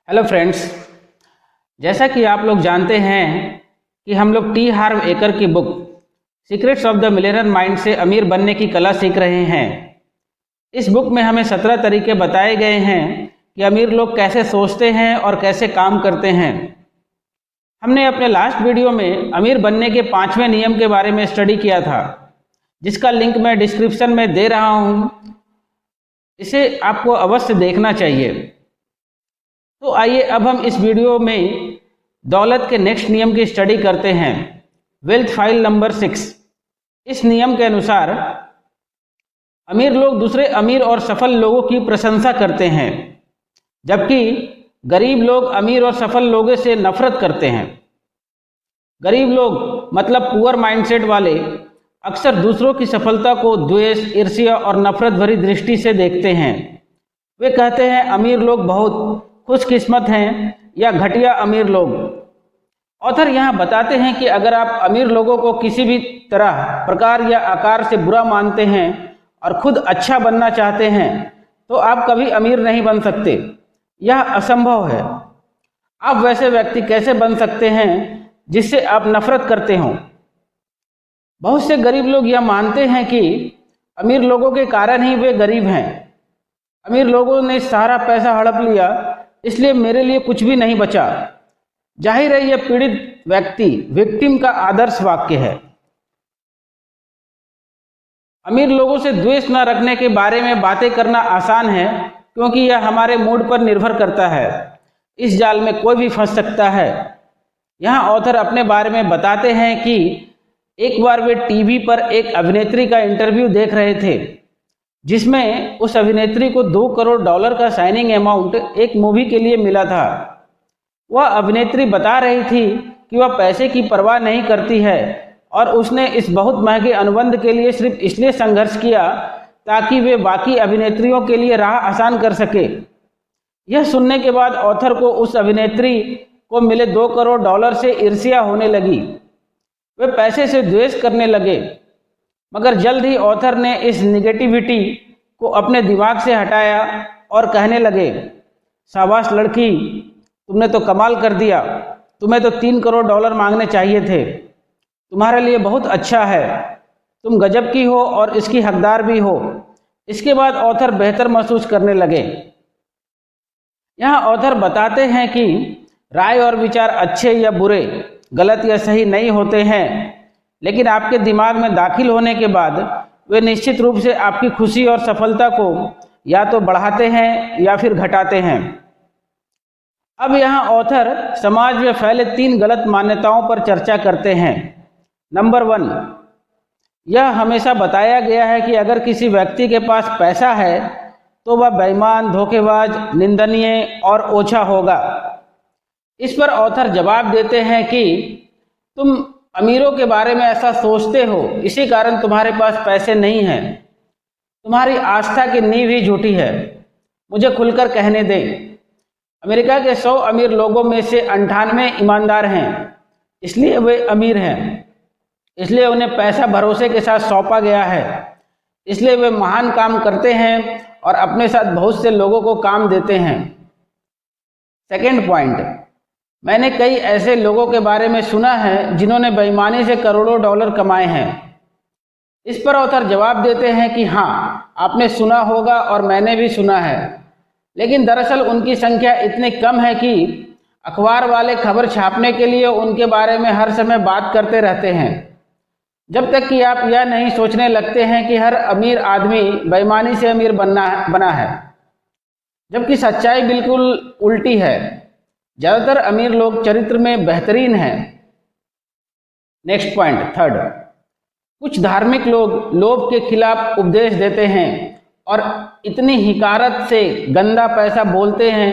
Hello friends, जैसा कि आप लोग जानते हैं कि हम लोग टी हार्व एकर की book secrets of the millionaire mind से अमीर बनने की कला सीख रहे हैं। इस बुक में हमें 17 तरीके बताए गए हैं कि अमीर लोग कैसे सोचते हैं और कैसे काम करते हैं। हमने अपने लास्ट वीडियो में अमीर बनने के 5वें नियम के बारे में स्टडी किया था, जिसका लिंक मैं डिस्क्रिप्शन में दे रहा हूँ। इसे आपको अवश्य देखना चाहिए। तो आइए अब हम इस वीडियो में दौलत के नेक्स्ट नियम की स्टडी करते हैं, वेल्थ फाइल नंबर 6। इस नियम के अनुसार अमीर लोग दूसरे अमीर और सफल लोगों की प्रशंसा करते हैं, जबकि गरीब लोग अमीर और सफल लोगों से नफरत करते हैं। गरीब लोग मतलब पुअर माइंडसेट वाले अक्सर दूसरों की सफलता को द्वेष, ईर्ष्या और नफरत भरी दृष्टि से देखते हैं। वे कहते हैं अमीर लोग बहुत खुशकिस्मत हैं या घटिया अमीर लोग। ऑथर यहाँ बताते हैं कि अगर आप अमीर लोगों को किसी भी तरह, प्रकार या आकार से बुरा मानते हैं और खुद अच्छा बनना चाहते हैं तो आप कभी अमीर नहीं बन सकते। यह असंभव है। आप वैसे व्यक्ति कैसे बन सकते हैं जिससे आप नफरत करते हो? बहुत से गरीब लोग यह मानते हैं कि अमीर लोगों के कारण ही वे गरीब हैं। अमीर लोगों ने सारा पैसा हड़प लिया, इसलिए मेरे लिए कुछ भी नहीं बचा। जाहिर है यह पीड़ित व्यक्ति, विक्टिम का आदर्श वाक्य है। अमीर लोगों से द्वेष न रखने के बारे में बातें करना आसान है, क्योंकि यह हमारे मूड पर निर्भर करता है। इस जाल में कोई भी फंस सकता है। यहाँ ऑथर अपने बारे में बताते हैं कि एक बार वे टीवी पर एक अभिनेत्री का इंटरव्यू देख रहे थे, जिसमें उस अभिनेत्री को $2 करोड़ का साइनिंग अमाउंट एक मूवी के लिए मिला था। वह अभिनेत्री बता रही थी कि वह पैसे की परवाह नहीं करती है और उसने इस बहुत महंगे अनुबंध के लिए सिर्फ इसलिए संघर्ष किया ताकि वे बाकी अभिनेत्रियों के लिए राह आसान कर सके। यह सुनने के बाद ऑथर को उस अभिनेत्री को मिले $2 करोड़ से ईर्ष्या होने लगी। वे पैसे से द्वेष करने लगे। मगर जल्द ही ऑथर ने इस निगेटिविटी को अपने दिमाग से हटाया और कहने लगे, शाबाश लड़की, तुमने तो कमाल कर दिया। तुम्हें तो $3 करोड़ मांगने चाहिए थे। तुम्हारे लिए बहुत अच्छा है। तुम गजब की हो और इसकी हकदार भी हो। इसके बाद ऑथर बेहतर महसूस करने लगे। यहाँ ऑथर बताते हैं कि राय और विचार अच्छे या बुरे, गलत या सही नहीं होते हैं, लेकिन आपके दिमाग में दाखिल होने के बाद वे निश्चित रूप से आपकी खुशी और सफलता को या तो बढ़ाते हैं या फिर घटाते हैं। अब यहाँ ऑथर समाज में फैले 3 गलत मान्यताओं पर चर्चा करते हैं। नंबर 1, यह हमेशा बताया गया है कि अगर किसी व्यक्ति के पास पैसा है तो वह बेईमान, धोखेबाज, निंदनीय और ओछा होगा। इस पर ऑथर जवाब देते हैं कि तुम अमीरों के बारे में ऐसा सोचते हो, इसी कारण तुम्हारे पास पैसे नहीं हैं। तुम्हारी आस्था की नींव ही झूठी है। मुझे खुलकर कहने दें, अमेरिका के 100 अमीर लोगों में से 98 ईमानदार हैं, इसलिए वे अमीर हैं। इसलिए उन्हें पैसा भरोसे के साथ सौंपा गया है। इसलिए वे महान काम करते हैं और अपने साथ बहुत से लोगों को काम देते हैं। सेकेंड पॉइंट, मैंने कई ऐसे लोगों के बारे में सुना है जिन्होंने बेईमानी से करोड़ों डॉलर कमाए हैं। इस पर ऑथर जवाब देते हैं कि हाँ, आपने सुना होगा और मैंने भी सुना है, लेकिन दरअसल उनकी संख्या इतनी कम है कि अखबार वाले खबर छापने के लिए उनके बारे में हर समय बात करते रहते हैं, जब तक कि आप यह नहीं सोचने लगते हैं कि हर अमीर आदमी बेईमानी से अमीर बना है, जबकि सच्चाई बिल्कुल उल्टी है। ज़्यादातर अमीर लोग चरित्र में बेहतरीन हैं। नेक्स्ट पॉइंट, थर्ड, कुछ धार्मिक लोग लोभ के खिलाफ उपदेश देते हैं और इतनी हिकारत से गंदा पैसा बोलते हैं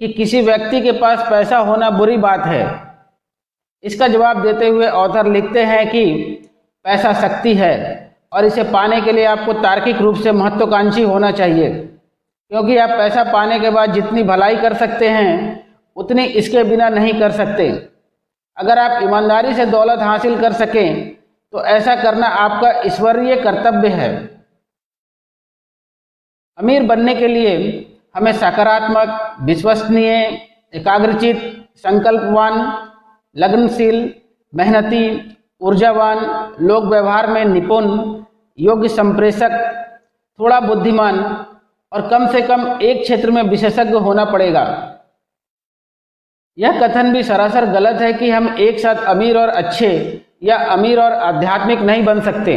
कि किसी व्यक्ति के पास पैसा होना बुरी बात है। इसका जवाब देते हुए ऑथर लिखते हैं कि पैसा शक्ति है और इसे पाने के लिए आपको तार्किक रूप से महत्वाकांक्षी होना चाहिए, क्योंकि आप पैसा पाने के बाद जितनी भलाई कर सकते हैं उतनी इसके बिना नहीं कर सकते। अगर आप ईमानदारी से दौलत हासिल कर सकें तो ऐसा करना आपका ईश्वरीय कर्तव्य है। अमीर बनने के लिए हमें सकारात्मक, विश्वसनीय, एकाग्रचित, संकल्पवान, लगनशील, मेहनती, ऊर्जावान, लोक व्यवहार में निपुण, योग्य संप्रेषक, थोड़ा बुद्धिमान और कम से कम एक क्षेत्र में विशेषज्ञ होना पड़ेगा। यह कथन भी सरासर गलत है कि हम एक साथ अमीर और अच्छे या अमीर और आध्यात्मिक नहीं बन सकते।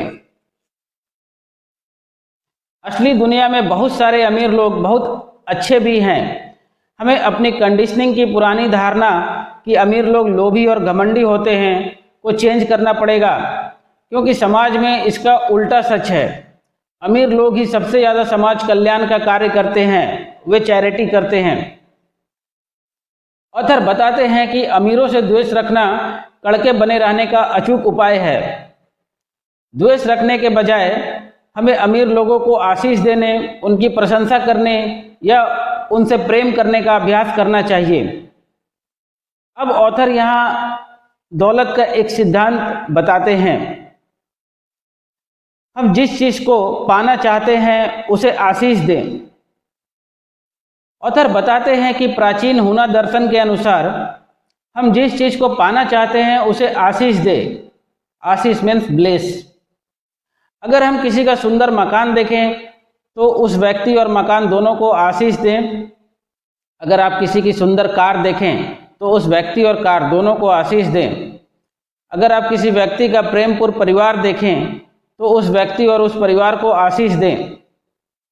असली दुनिया में बहुत सारे अमीर लोग बहुत अच्छे भी हैं। हमें अपनी कंडीशनिंग की पुरानी धारणा कि अमीर लोग लोभी और घमंडी होते हैं को चेंज करना पड़ेगा, क्योंकि समाज में इसका उल्टा सच है। अमीर लोग ही सबसे ज़्यादा समाज कल्याण का कार्य करते हैं, वे चैरिटी करते हैं। ऑथर बताते हैं कि अमीरों से द्वेष रखना कड़के बने रहने का अचूक उपाय है। द्वेष रखने के बजाय हमें अमीर लोगों को आशीष देने, उनकी प्रशंसा करने या उनसे प्रेम करने का अभ्यास करना चाहिए। अब ऑथर यहाँ दौलत का एक सिद्धांत बताते हैं। हम जिस चीज को पाना चाहते हैं उसे आशीष दें। ऑथर बताते हैं कि प्राचीन हुना दर्शन के अनुसार हम जिस चीज को पाना चाहते हैं उसे आशीष दें। आशीष मीन्स ब्लेस। अगर हम किसी का सुंदर मकान देखें तो उस व्यक्ति और मकान दोनों को आशीष दें। अगर आप किसी की सुंदर कार देखें तो उस व्यक्ति और कार दोनों को आशीष दें। अगर आप किसी व्यक्ति का प्रेमपूर्ण परिवार देखें तो उस व्यक्ति और उस परिवार को आशीष दें।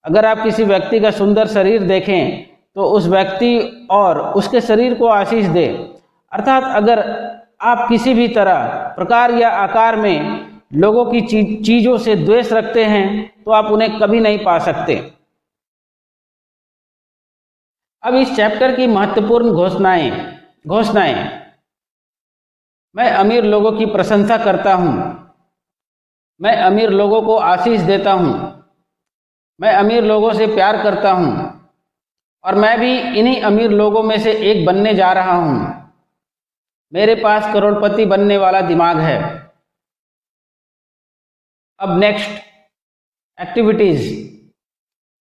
अगर आप किसी व्यक्ति का सुंदर शरीर देखें तो उस व्यक्ति और उसके शरीर को आशीष दें। अर्थात अगर आप किसी भी तरह, प्रकार या आकार में लोगों की चीजों से द्वेष रखते हैं तो आप उन्हें कभी नहीं पा सकते। अब इस चैप्टर की महत्वपूर्ण घोषणाएं। मैं अमीर लोगों की प्रशंसा करता हूं। मैं अमीर लोगों को आशीष देता हूं। मैं अमीर लोगों से प्यार करता हूं और मैं भी इन्हीं अमीर लोगों में से एक बनने जा रहा हूं। मेरे पास करोड़पति बनने वाला दिमाग है। अब नेक्स्ट, एक्टिविटीज।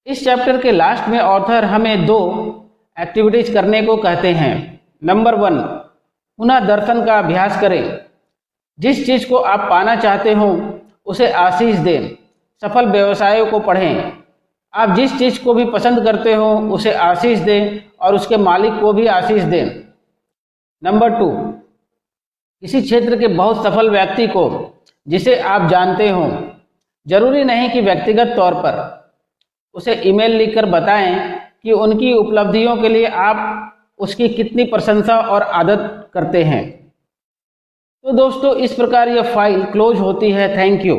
इस चैप्टर के लास्ट में ऑथर हमें 2 एक्टिविटीज करने को कहते हैं। नंबर 1, हुना दर्शन का अभ्यास करें। जिस चीज को आप पाना चाहते हो उसे आशीष दें। सफल व्यवसायों को पढ़ें। आप जिस चीज को भी पसंद करते हो उसे आशीष दें और उसके मालिक को भी आशीष दें। नंबर 2, किसी क्षेत्र के बहुत सफल व्यक्ति को जिसे आप जानते हो, जरूरी नहीं कि व्यक्तिगत तौर पर, उसे ईमेल लिखकर बताएं कि उनकी उपलब्धियों के लिए आप उसकी कितनी प्रशंसा और आदर करते हैं। तो दोस्तों, इस प्रकार यह फाइल क्लोज होती है। Thank you.